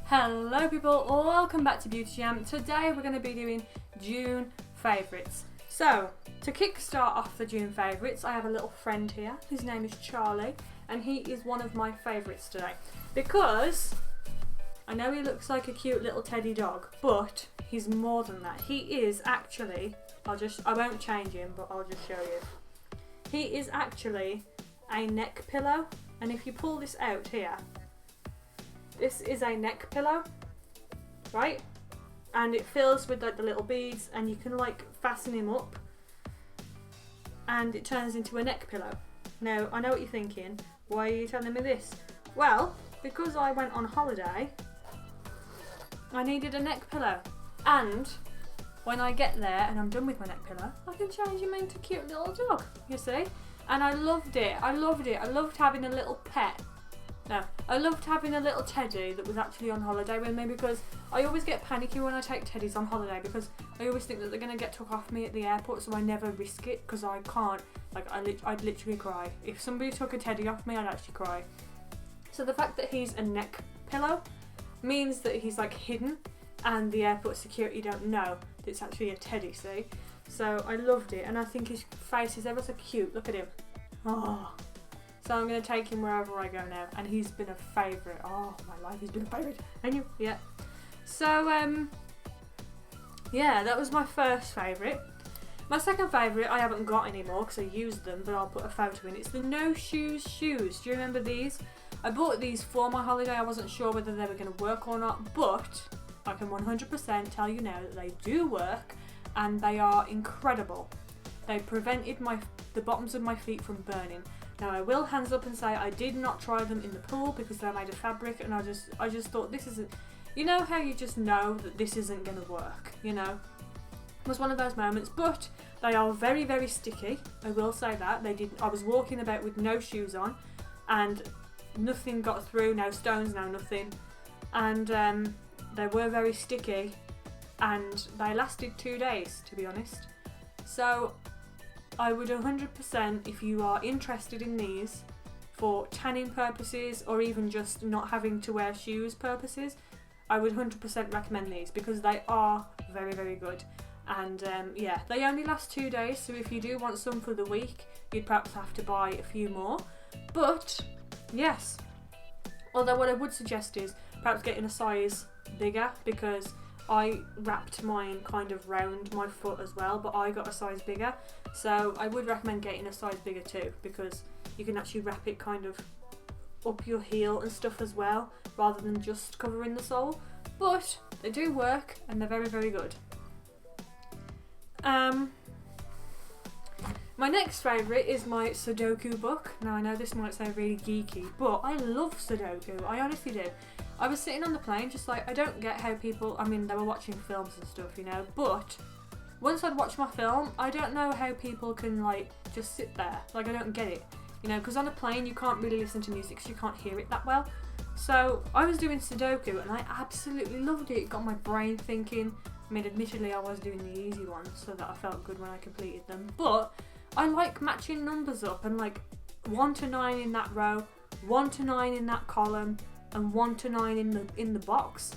Hello people, welcome back to Beauty Jam. Today we're going to be doing June favourites. So, to kickstart off the June favourites, I have a little friend here. His name is Charlie, and he is one of my favourites today. Because, I know he looks like a cute little teddy dog, but he's more than that. He is actually, I won't change him, but I'll just show you. He is actually a neck pillow, and if you pull this out here, this is a neck pillow, right? And it fills with like the little beads, and you can like fasten him up and it turns into a neck pillow. Now, I know what you're thinking, why are you telling me this? Well, because I went on holiday, I needed a neck pillow, and when I get there and I'm done with my neck pillow, I can change him into a cute little dog, you see? And I loved it, I loved having a little pet. No, I loved having a little teddy that was actually on holiday with me, because I always get panicky when I take teddies on holiday, because I always think that they're going to get took off me at the airport, so I never risk it, because I can't, like I'd literally cry. If somebody took a teddy off me, I'd actually cry. So the fact that he's a neck pillow means that he's like hidden, and the airport security don't know that it's actually a teddy, see? So I loved it, and I think his face is ever so cute, look at him. Oh. So I'm going to take him wherever I go now, and he's been a favourite. Oh, my life, he's been a favourite. And you? Yeah. So, yeah, that was my first favourite. My second favourite, I haven't got anymore because I used them, but I'll put a photo in. It's the No Shoes shoes. Do you remember these? I bought these for my holiday. I wasn't sure whether they were going to work or not, but I can 100% tell you now that they do work, and they are incredible. They prevented the bottoms of my feet from burning. Now, I will hands up and say I did not try them in the pool because they're made of fabric, and I just thought this isn't, you know how you just know that this isn't going to work, you know? It was one of those moments, but they are very, very sticky. I will say that. I was walking about with no shoes on, and nothing got through, no stones, no nothing. And they were very sticky, and they lasted 2 days, to be honest. So I would 100%, if you are interested in these for tanning purposes or even just not having to wear shoes purposes, I would 100% recommend these because they are very, very good. And yeah, they only last 2 days, so if you do want some for the week, you'd perhaps have to buy a few more. But yes, although what I would suggest is perhaps getting a size bigger, because I wrapped mine kind of round my foot as well, but I got a size bigger. So I would recommend getting a size bigger too, because you can actually wrap it kind of up your heel and stuff as well, rather than just covering the sole. But they do work, and they're very, very good. My next favourite is my Sudoku book. Now, I know this might sound really geeky, but I love Sudoku, I honestly do. I was sitting on the plane just like, I don't get how people, I mean, they were watching films and stuff, you know, but once I'd watched my film, I don't know how people can like just sit there, like I don't get it, you know, because on a plane you can't really listen to music so you can't hear it that well. So I was doing Sudoku and I absolutely loved it. It got my brain thinking. I mean, admittedly I was doing the easy ones so that I felt good when I completed them, but I like matching numbers up and like 1 to 9 in that row, 1 to 9 in that column, and 1 to 9 in the box.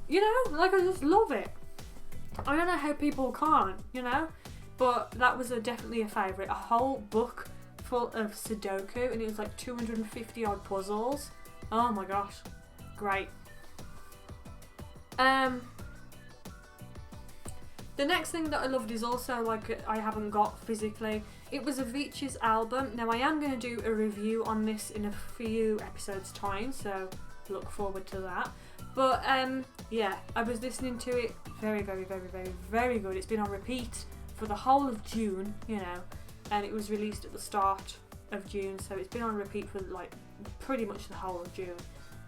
You know, like I just love it. I don't know how people can't, you know, but that was definitely a favourite. A whole book full of Sudoku, and it was like 250 odd puzzles. Oh my gosh, great. The next thing that I loved is also like I haven't got physically. It was Avicii's album. Now I am going to do a review on this in a few episodes time, so look forward to that. But yeah, I was listening to it. Very, very, very, very, very good. It's been on repeat for the whole of June, you know, and it was released at the start of June, so it's been on repeat for like pretty much the whole of June.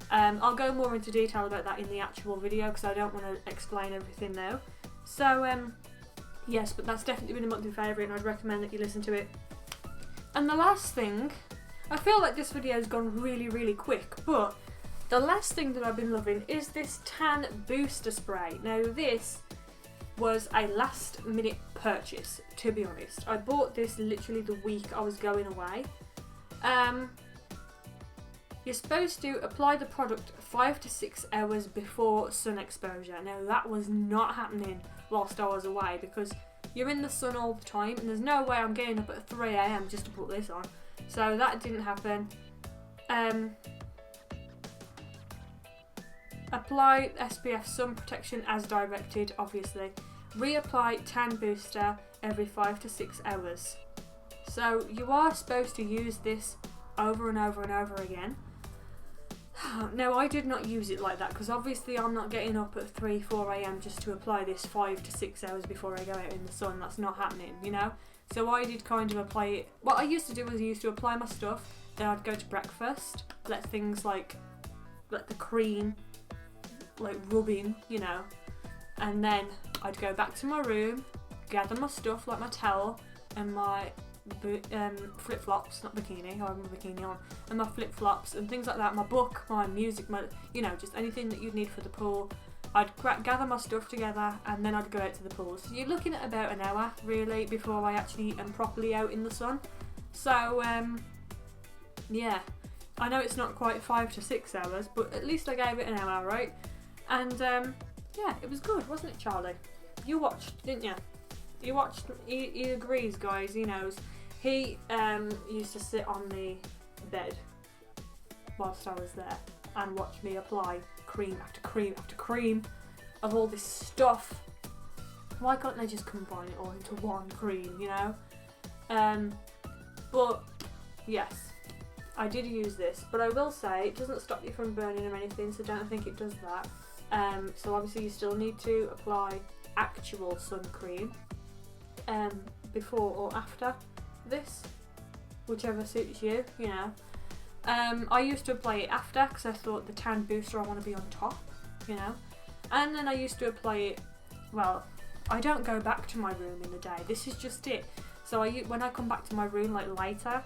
I'll go more into detail about that in the actual video because I don't want to explain everything now. So yes, but that's definitely been a monthly favourite, and I'd recommend that you listen to it. And the last thing, I feel like this video has gone really, really quick, but the last thing that I've been loving is this tan booster spray. Now this was a last minute purchase, to be honest. I bought this literally the week I was going away. you're supposed to apply the product 5 to 6 hours before sun exposure. Now that was not happening whilst I was away because you're in the sun all the time and there's no way I'm getting up at 3 AM just to put this on. So that didn't happen. Apply SPF sun protection as directed, obviously. Reapply tan booster every 5 to 6 hours. So you are supposed to use this over and over and over again. Now I did not use it like that because obviously I'm not getting up at 3-4 AM just to apply this 5 to 6 hours before I go out in the sun. That's not happening, you know. So I did kind of apply it. What I used to do was I used to apply my stuff, then I'd go to breakfast, let things like the cream like rubbing, you know, and then I'd go back to my room, gather my stuff like my towel and my flip-flops, not bikini, I have my bikini on, and my flip-flops and things like that, my book, my music, my, you know, just anything that you'd need for the pool. I'd gather my stuff together and then I'd go out to the pool. So you're looking at about an hour really before I actually am properly out in the sun. So yeah, I know it's not quite 5 to 6 hours, but at least I gave it an hour, right? And yeah, it was good, wasn't it, Charlie? You watched, didn't you? You watched. He agrees, guys. He knows. He used to sit on the bed whilst I was there and watch me apply cream after cream after cream of all this stuff. Why can't they just combine it all into one cream, you know? But yes, I did use this, but I will say it doesn't stop you from burning or anything, so don't think it does that. So obviously you still need to apply actual sun cream before or after this, whichever suits you, you know. I used to apply it after because I thought the tan booster I want to be on top, you know. And then I used to apply it, well, I don't go back to my room in the day, this is just it. So when I come back to my room like later,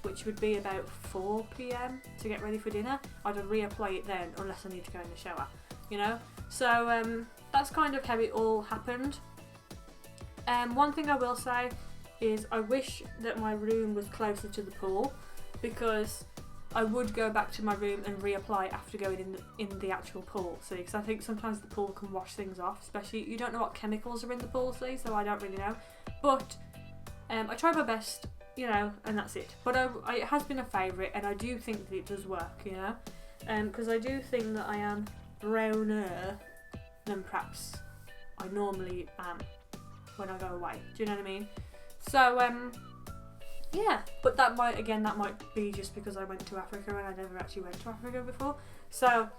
which would be about 4 PM to get ready for dinner, I'd reapply it then unless I need to go in the shower, you know. So that's kind of how it all happened. One thing I will say is I wish that my room was closer to the pool because I would go back to my room and reapply after going in the actual pool, see, because I think sometimes the pool can wash things off, especially you don't know what chemicals are in the pool, see, so I don't really know. But I tried my best, you know, and that's it. But it has been a favourite and I do think that it does work, you know, because I do think that I am browner than perhaps I normally am when I go away. Do you know what I mean? So yeah, but that might be just because I went to Africa and I never actually went to Africa before. So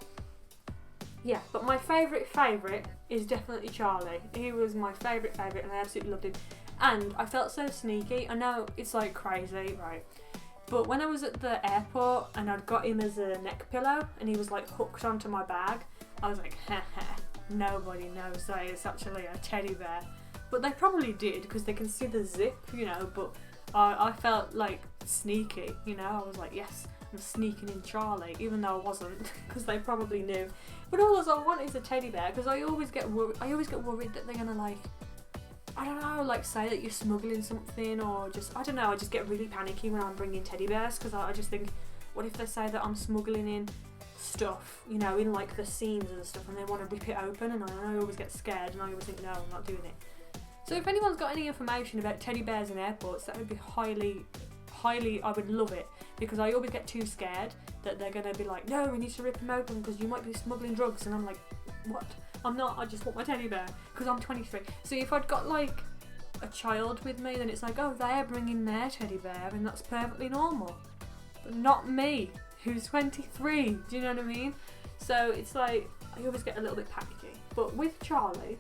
yeah, but my favourite is definitely Charlie. He was my favourite and I absolutely loved him. And I felt so sneaky. I know it's like crazy, right? But when I was at the airport and I'd got him as a neck pillow and he was like hooked onto my bag, I was like, haha, nobody knows that it's actually a teddy bear. But they probably did because they can see the zip, you know, but I felt like sneaky, you know. I was like, yes, I'm sneaking in Charlie, even though I wasn't, because they probably knew. But all I want is a teddy bear because I always get worried that they're gonna like, I don't know, like say that you're smuggling something or just, I don't know, I just get really panicky when I'm bringing teddy bears because I just think, what if they say that I'm smuggling in stuff, you know, in like the seams and stuff and they want to rip it open, and I always get scared and I always think, no, I'm not doing it. So if anyone's got any information about teddy bears in airports, that would be highly, I would love it, because I always get too scared that they're going to be like, no, we need to rip him open because you might be smuggling drugs, and I'm like, what? I'm not, I just want my teddy bear because I'm 23. So if I'd got like a child with me, then it's like, oh, they're bringing their teddy bear and that's perfectly normal. But not me, who's 23, do you know what I mean? So it's like, I always get a little bit panicky. But with Charlie,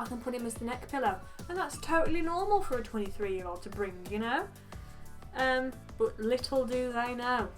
I can put him as the neck pillow, and that's totally normal for a 23-year-old to bring, you know? But little do they know.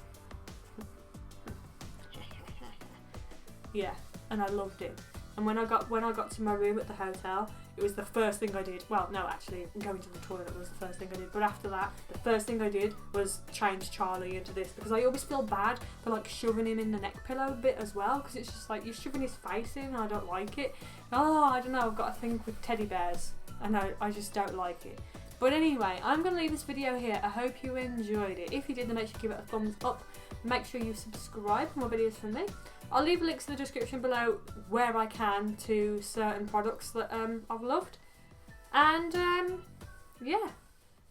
Yeah, and I loved him. And when I got to my room at the hotel, it was the first thing I did. Well, no, actually, going to the toilet was the first thing I did. But after that, the first thing I did was change Charlie into this, because I always feel bad for like shoving him in the neck pillow bit as well, because it's just like you're shoving his face in and I don't like it. Oh, I don't know, I've got a thing with teddy bears and I just don't like it. But anyway, I'm going to leave this video here. I hope you enjoyed it. If you did, then make sure you give it a thumbs up. make sure you subscribe for more videos from me. I'll leave links in the description below where I can to certain products that I've loved. And yeah,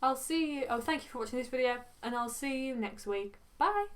I'll see you. Oh, thank you for watching this video, and I'll see you next week. Bye.